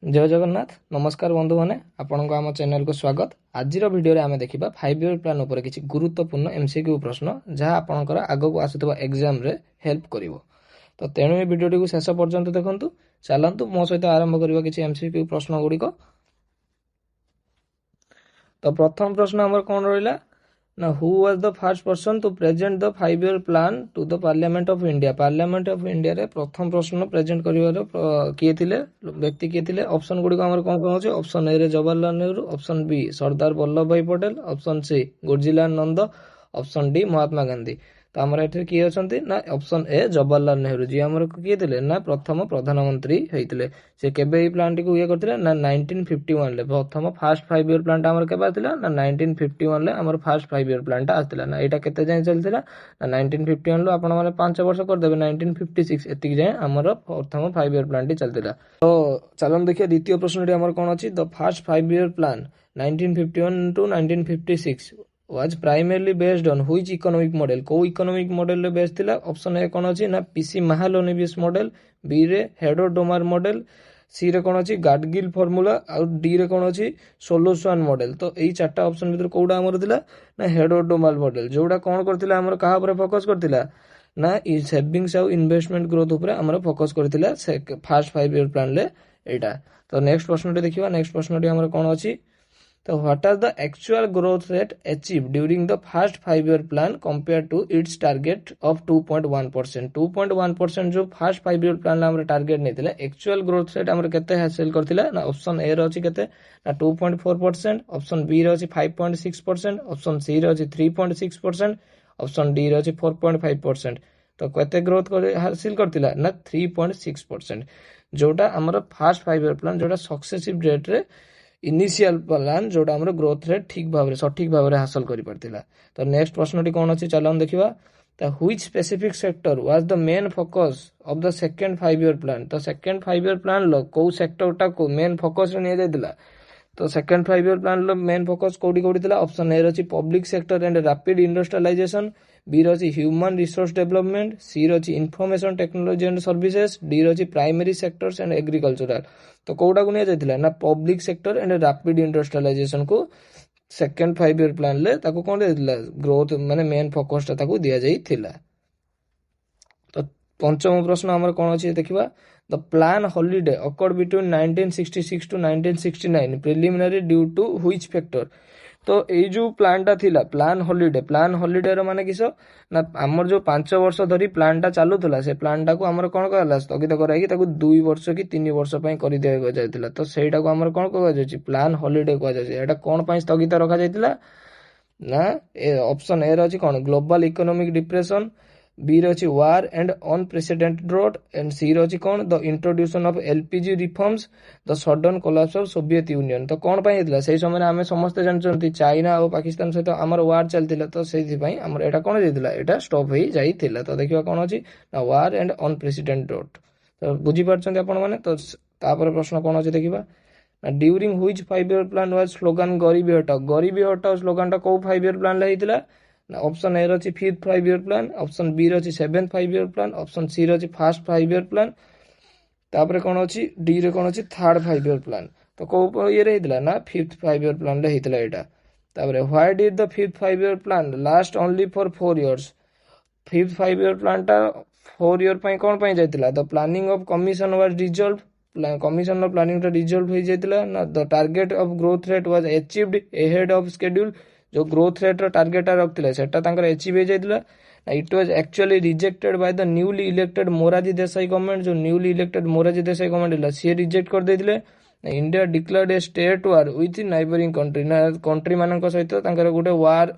जय जगन्नाथ नमस्कार बंधु मैंने आपण को आम चैनल को स्वागत। आज वीडियो आम देखा 5 ईयर प्लान उपर किसी गुरुत्वपूर्ण एमसीक्यू प्रश्न जहाँ आपंकर आग को आसुवा एग्जाम रे हेल्प करिवो। तो तेणु ये वीडियो को शेष पर्यंत देखंतु। चलतु मो सहित आरंभ करवा किसी एमसीक्यू प्रश्न गुड़िक। तो प्रथम प्रश्न आमर कौन रहा ना who was the first person to present the 5 year plan to the parliament of India. Parliament of India रे प्रथम प्रश्न प्रेजेंट करिवार किए थिले व्यक्ति किए थिले। ऑप्शन गुडी को हमर कोन कोन होचे। ऑप्शन ए रे जवाहरलाल नेहरू, ऑप्शन बी सरदार वल्लभ भाई पटेल, ऑप्शन सी गुरजीलाल नंद, ऑप्शन डी महात्मा गांधी। तो आमर एठे किए अछंती ना ऑप्शन ए जवाहरलाल नेहरू जी आमर किए थिले ना प्रथम प्रधानमंत्री हेतिले। से केबे ई प्लान टी को ये करथिले ना 1951 ले प्रथम फर्स्ट 5 ईयर प्लान टा हमर केबे आथिला ना 1951 ले हमर फर्स्ट 5 ईयर प्लान टा आथिला। ना एटा केते जाय चलथिला ना 1951 लो आपण माने 5 वर्ष कर देबे 1956 एतिक जाय हमर प्रथम 5 ईयर प्लान टी चलथिला। तो चलन देखिए द्वितीय प्रश्न टी हमर कोन अछि। The first 5 year plan 1951 to 1956 was primarily based on which economic model। को इकोनॉमिक मॉडल रे बेस्ड थिला। ऑप्शन ए कोन अछि ना पीसी महालनोबिस मॉडल, बी रे हेडो डोमार मॉडल, सी रे कोन अछि गाडगिल फार्मूला और डी रे कोन अछि सोलोस्वान मॉडल। तो एई चारटा ऑप्शन भीतर कोडा हमर थिला ना हेडो डोमार मॉडल जोडा कोन करथिला हमर कहा पर फोकस करथिला ना इ सेविंग्स और इन्वेस्टमेंट ग्रोथ ऊपर हमर फोकस करथिला फर्स्ट 5 ईयर प्लान ले एटा। तो नेक्स्ट प्रश्न देखिबा। नेक्स्ट प्रश्न हमर कोन अछि। तो what are the actual growth rate achieved during the first 5 year plan compared to its target of 2.1%। 2.1% जो फर्स्ट 5 ईयर प्लान हमर टारगेट नै थिला एक्चुअल ग्रोथ रेट हमर केते हासिल करथिला ना ऑप्शन ए रो अछि केते ना 2.4%, ऑप्शन बी रो अछि 5.6%, ऑप्शन सी रो अछि 3.6%, ऑप्शन डी रो अछि 4.5%। तो केते ग्रोथ हासिल करथिला ना 3.6% जोटा हमर फर्स्ट 5 ईयर प्लान जोटा सक्सेसिव रेट रे इनिशियल प्लान जोटा हमर ग्रोथ रेट ठीक भाव सठिक भाव हासिल करि परथिला। तो नेक्स्ट प्रश्न टी कोन अछि चलन देखिबा। तो which specific sector was the main focus of the second 5 year plan. तो सेकंड 5 ईयर प्लान लो को सेक्टर टा को मेन फोकस रे निया जायतिला। तो सेकंड 5 ईयर प्लान लो मेन फोकस कोडी कोडी थिला। ऑप्शन ए रछि public sector and rapid industrialization, B रछि ह्यूमन रिसोर्स डेवलपमेंट, सी रछि information technology and services, D रछि प्राइमरी सेक्टर्स एंड एग्रीकल्चरल। तो कोडा को निया जायतिला ना public sector and rapid industrialization को सेकंड 5 ईयर प्लान ले ताको कोन दिला ग्रोथ माने मेन फोकस ता ताको दिया जायतिला। तो पंचम प्रश्न हमर कोन अछि देखिबा। The plan holiday occurred between 1966 to 1969 preliminary due to which factor। तो এই जो प्लान टा थिला प्लान हॉलिडे रो माने किसो ना हमर जो 5 वर्ष धरी प्लान टा चालू थला से प्लान टा को हमर कोन कहला स्थगित कराई कि ताको 2 वर्ष कि 3 वर्ष पई करि दिया जायतिला। तो सेटा को हमर कोन कहवा जायछि प्लान हॉलिडे कहवा जायछि। एटा कोन पई स्थगित रखा जायतिला ना ऑप्शन ए रछि कोन ग्लोबल इकोनॉमिक डिप्रेशन, बी रछि war and unprecedented drought and C रछि कोन the introduction of LPG reforms the sudden collapse of Soviet Union. तो कोन पई हेतला सेही समय आमे समस्त जानचंती चाइना और पाकिस्तान सहित हमर वार चलतिला। तो सेही पई हमर एटा कोन हेतला एटा स्टॉप होई जाईतिला। तो देखिबा कोन अछि ना वार एंड अनप्रेसिडेंटेड ड्रॉट। तो बुझी परछंती आपण माने। तो तापर प्रश्न कोन अछि देखिबा। During which 5 year plan was slogan गरीबी हटाओ स्लोगन टा को 5 ईयर प्लान ले हेतला ना ऑप्शन ए रछि 5th 5 year plan, option B रछि 7th 5 year plan, option C रछि फर्स्ट 5 ईयर प्लान, तापर कोन अछि डी रे कोन अछि थर्ड 5 ईयर प्लान। तो को ये रे हेतला ना 5th 5 ईयर प्लान ले हेतला एटा। तापर why did the 5th 5 year plan last only for 4 years. 5th 5 year plan टा 4 ईयर पई कोन पई जायतिला। The planning of commission was dissolve. Commission of planning टा डिसॉल्व हो जायतिला ना the target of growth rate was achieved ahead of schedule. जो ग्रोथ रेट रो टारगेट रखथिले सेटा तांकर अचीव हो जायतिला। It was actually rejected by the newly elected Morarji Desai government. जो newly elected Morarji Desai government हला से रिजेक्ट कर देथिले। India declared a state war with neighbouring country ना कंट्री मानक सहित तांकर गुटे war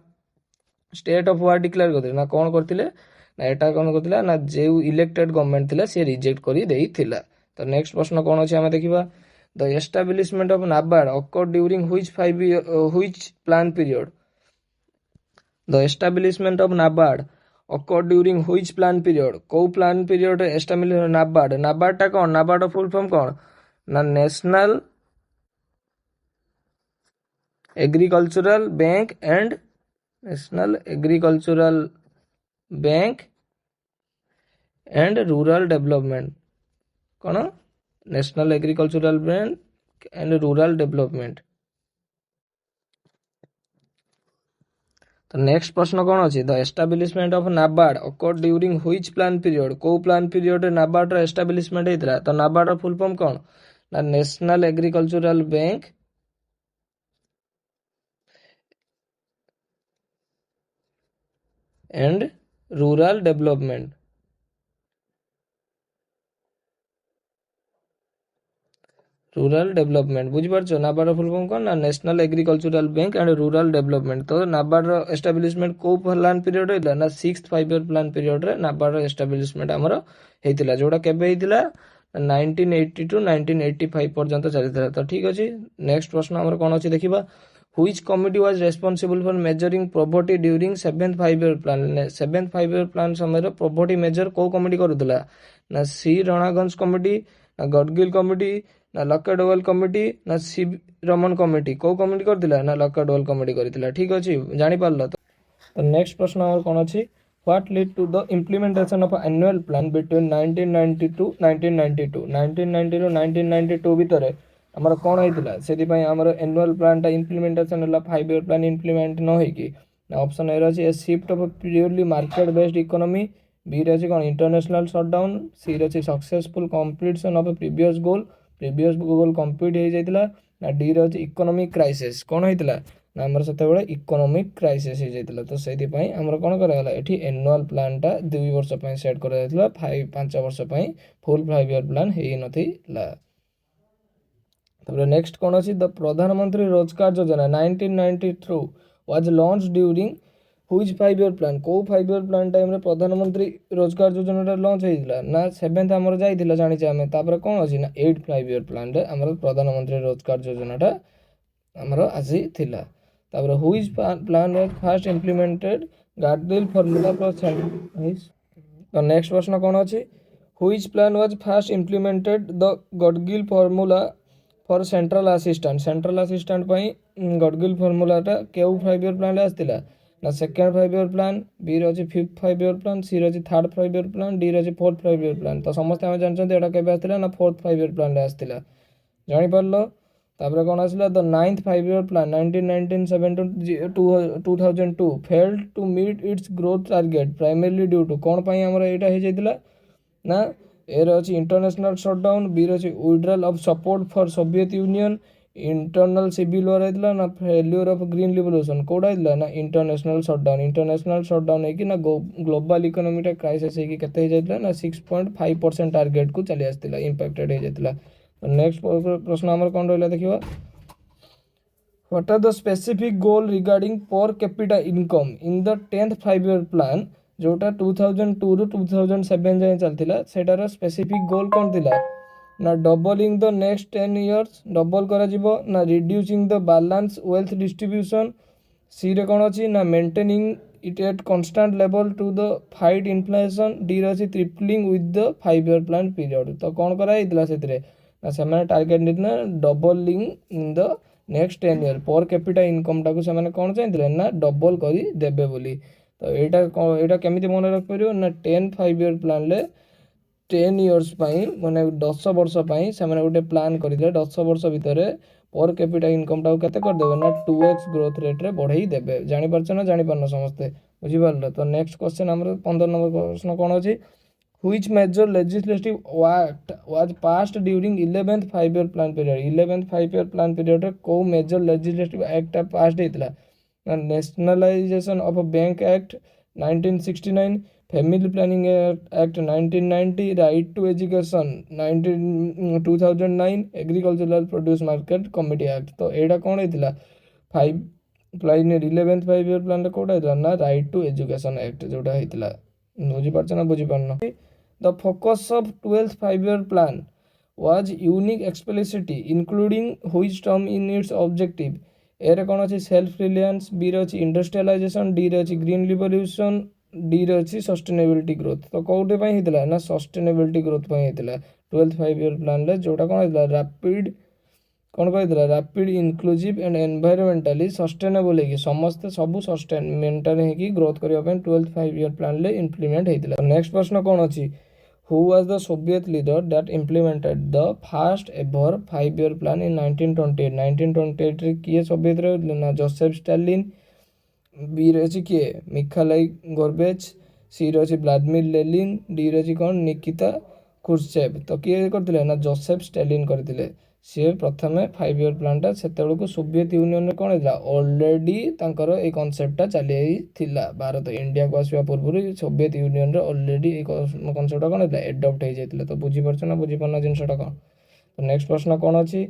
state of war declare करथिले ना कोन करथिले ना एटा कोन करथिला ना जे इलेक्टेड गवर्नमेंट थिला से रिजेक्ट करि देइथिला। तो नेक्स्ट प्रश्न कोन अछि हम देखिबा। The establishment of NABARD awkward during which plan period. The establishment of NABARD occurred during which plan period। को plan period establish NABARD. NABARD टा कोन नाबार्ड फुल फॉर्म कोन ना national agricultural bank and rural development. कोन national agricultural bank and rural development. तो next प्रश्न कौन अच्छी the establishment of NABARD accord during which plan period को प्लान पीरियड नाबार्ड रो एस्टाब्लिशमेंट होता तो नाबार्ड रो फुल फॉर्म कौन ना national agricultural bank and rural development. Rural development बुझीपार नाबार्ड फुल फॉर्म कौन ना national agricultural bank and rural development. तो नाबार्ड एस्टाब्लिशमेंट को प्लान पीरियड होता ना 6th 5 ईयर प्लान पीरियड रे नाबार्ड एस्टाब्लिशमेंट आमर होता जोटा केबे होता 1980 टू 1985 पर्यंत चली। तो ठीक अच्छे नेक्स्ट प्रश्न आमर कौन अच्छी देखा which committee was responsible for measuring poverty during 7th 5 year plan. 7th 5 year plan समय पॉवर्टी मेजर को कमिटी करुला ना सी रणागंज कमिटी ना गडगिल कमिटी ना लकेडवाल कमिटी ना सी रमन कमिटी को कमिटी करथिला ना लकेडवाल कमिटी करथिला। ठीक अछि जानि पारलो। तो नेक्स्ट प्रश्न और कोन अछि what lead to the implementation of annual plan between 1990 to 1992। 1990 रो 1992 भितरे हमर कोन होइतिला सेति पय हमर एनुअल प्लान ता इम्प्लीमेंटेशन होला 5 ईयर प्लान इम्प्लीमेंट न होई कि ऑप्शन ए अछि a shift of purely market based economy B रे अछि कोन इंटरनेशनल शटडाउन सी रे अछि successful completion of previous goal complete हो जाइतिला ना डी रे अछि इकोनॉमिक क्राइसिस कोन होइतिला ना हमर सेते बेले इकोनॉमिक क्राइसिस हो जाइतिला। तो सेति पय हमर कोन कराला एठी एनुअल प्लान ता 2 वर्ष पय सेट करा जाइतिला 5 वर्ष पय फुल 5 ईयर प्लान हेइ नथिला। नेक्स्ट कौन अच्छी द प्रधानमंत्री रोजगार योजना 1993 was launch during which 5 year plan को 5 ईयर प्लान टाइम रे प्रधानमंत्री रोजगार योजना लॉन्च होइतिला ना 7th हमर जाइतिला जानिचे हमें तापर कौन अछि ना 8th 5 ईयर प्लान रे हमर प्रधानमंत्री रोजगार योजना टा हमर आसी थिला। तापर which plan was first implemented Gadgil formula for centralize. तो नेक्स्ट प्रश्न कौन अच्छी which plan was first implemented the Gadgil formula for central assistant Gadgil फॉर्मूलाटा केउ 5 ईयर प्लान आसला ना सेकेंड 5 ईयर प्लान बी रे 5th 5 ईयर प्लान सी रे 3rd 5 ईयर प्लान डी रे 4th 5 ईयर प्लान। तो समस्त आम जानते एटा केबे आसला ना 4th 5 ईयर प्लान आसला जानि पारलो। तापर कोन आसला the 9th 5 year plan 1997 to 2002 failed to meet its growth target primarily due to कोन पय हमर एटा हे जाइतिला ना ए रे इंटरनेशनल शटडाउन बी रे withdrawal of support for Soviet Union internal civil war होइतिला ना फेल्यूर ऑफ ग्रीन रिवोल्यूशन कोडा होइतिला ना इंटरनेशनल शटडाउन है कि ना ग्लोबल इकोनॉमी टा क्राइसिस है कि केते हे जाइतिला ना 6.5% टारगेट को चली आस्तिला इंपैक्टेड हे जाइतिला। नेक्स्ट प्रश्न हमर कोन रहला देखिबा what are the specific goal regarding per capita income in the 10th 5 year plan जोटा 2002 रु 2007 जाए चलतिला सेटार स्पेसिफिक गोल कोन थिला ना doubling the next 10 years double करा जिवो ना reducing the balance wealth distribution C रे कोन अछि ना maintaining it at constant level to the fight inflation D रे अछि tripling with the 5 year plan period. तो कोन करा हितला सेतरे ना सेमाने टारगेट नितना doubling in the next 10 year per capita income टाको सेमाने कोन चाहिथिले ना डबल करी देबे बोली। तो एटा केमिति मन रख परियो ना 10 5 ईयर प्लान ले 10 इयर्स पाई माने 10 वर्ष पाई सेमाने गोटे प्लान करथिले 10 वर्ष भितरे पर कैपिटा इनकम टाको केते कर देबे ना 2x ग्रोथ रेट रे बढ़ाई देबे जानि परछ ना जानि परन समस्ते बुझि पारलो। तो नेक्स्ट क्वेश्चन हमर 15 नंबर प्रश्न कोन अछि which major legislative act was passed during 11th 5 year plan period 11th 5 year plan period रे को मेजर लेजिस्लेटिव एक्ट पास्ड हेतला nationalization of bank act 1969 family planning act 1990 right to education 2009 agricultural produce market committee act. तो एटा कोन हेतिला 5 plan 11th 5 year plan रे कोडा हेतिला ना राइट टू एजुकेशन एक्ट जोटा हेतिला बुझि पारछ ना बुझि पारनो। The focus of 12th 5 year plan was unique explicitly including which term in its objective A रे कोन अछि सेल्फ रिलायंस बी रे अछि इंडस्ट्रियलाइजेशन डी रे अछि ग्रीन रिवोल्यूशन डी रे अछि सस्टेनेबिलिटी ग्रोथ। तो कोउटे पय हितला ना सस्टेनेबिलिटी ग्रोथ पय हितला 12th 5 ईयर प्लान ले जोटा कोन हितला रैपिड कोन कहइतला rapid inclusive and environmentally sustainable है कि समस्त सब सस्टेन मेंटेन है कि ग्रोथ करिया पय 12th 5 ईयर प्लान ले इंप्लीमेंट हेतिला। नेक्स्ट प्रश्न कोन अछि Who was the Soviet leader that implemented the first ever 5-year plan in 1928? 1928 ରେ କିଏ ସୋଭିଏତ ରେ ନା ଜୋସେଫ ଷ୍ଟାଲିନ, बी रे अछि किए मिखाइल गोर्बेच, सी रे अछि व्लादिमीर लेनिन, डी रे अछि कौन निकिता क्रुश्चेव। तो किए करथिले ना जोसेफ स्टालिन करथिले। सी प्रथमे 5-year प्लानटा सेतेबेलକୁ सोवियत यूनियन रे कोन हैला ऑलरेडी तांकर ए कांसेप्टटा चली थिला। भारत इंडिया को आसीबा पूर्व सोवियत यूनियन रे ऑलरेडी ए कांसेप्टटा कोन हैला एडॉप्ट हे जायतिला। तो बुझी परछ ना बुझी परना जिंसटा कोन। तो नेक्स्ट प्रश्न कोन अछि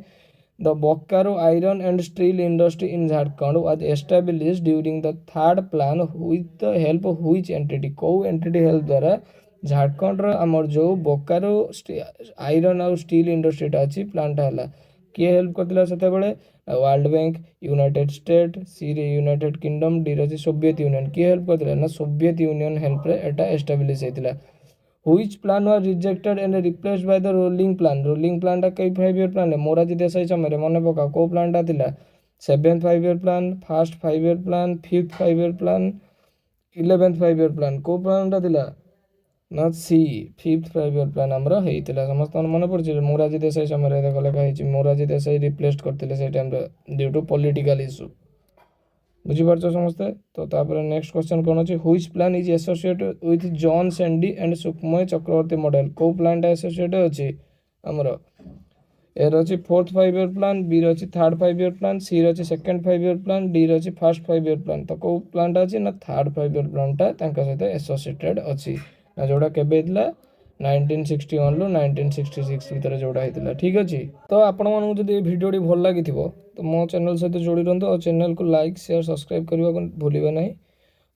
The Bokaro Iron and Steel Industry in Jharkhand was established during the third plan with the help of which entity? कौ entity help द्वारा झारखंड आमर जो बोकारो आयरन और स्टील इंडस्ट्री अच्छी प्लांट है किए हेल्प करथिला सेतेबेले world bank, United State, C रे यूनाइटेड किंगडम, डी रे सोवियत यूनियन। किए हेल्प करथिला ना सोवियत यूनियन हेल्प रे एटा एस्टाब्लिश हेतिला। Which plan was rejected and replaced by the rolling plan? Rolling plan टा कई 5-year plan है मोरारजी देसाई समय रे मने पका को प्लान टा थिला 7th 5-year plan, first 5-year plan, 5th 5-year plan, 11th 5-year plan को प्लान टा थिला ना सी 5th 5-year plan हमरा हेतिला। समस्त मने पड़छि मोरारजी देसाई समय रे देखले का हेछि मोरारजी देसाई रिप्लेस करथिले से टाइम रे ड्यू टू पॉलिटिकल इशू। बुझीपार समस्ते। तो तापर नेक्स्ट क्वेश्चन कौन अच्छे which plan is associated with John sandy and सुखमय चक्रवर्ती मॉडल? को प्लान एसोसिएटेड अच्छी आमर एर अच्छी 4th 5-year प्लान, बी रही 3rd 5-year प्लान, सी रही 2nd 5-year प्लान, डी रही 1st 5-year प्लान। तो कौ प्लान अच्छी ना 3rd 5-year प्लानटा सहित एसोसिएटेड अच्छी ना जोड़ा केबे 1961 रु 1966 भितर जोड़ा होता। ठीक अच्छे। तो आपण मानू जब भिडियोटी भल लगी तो मो चैनल सहित जोड़ी रुहतु और चैनल को लाइक शेयर सब्सक्राइब करने को भूलिए ना।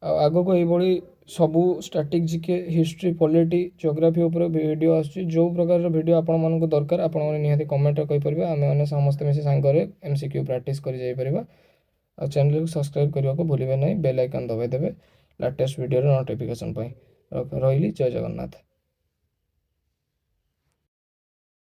आग को यही सबू static GK history polity geography उपर वीडियो आसुची जो प्रकार वीडियो आपण मानक दरकार आपण माने निहाती कमेंट कहि परबे आमे माने समस्त मिसी सांगरे एमसीक्यू प्रैक्टिस करि जाई परबा। आ चैनल को सब्सक्राइब करने को भूलिए ना बेल आइकन दबाई देबे लेटेस्ट वीडियो नोटिफिकेशन पाई। रहिली जय जगन्नाथ।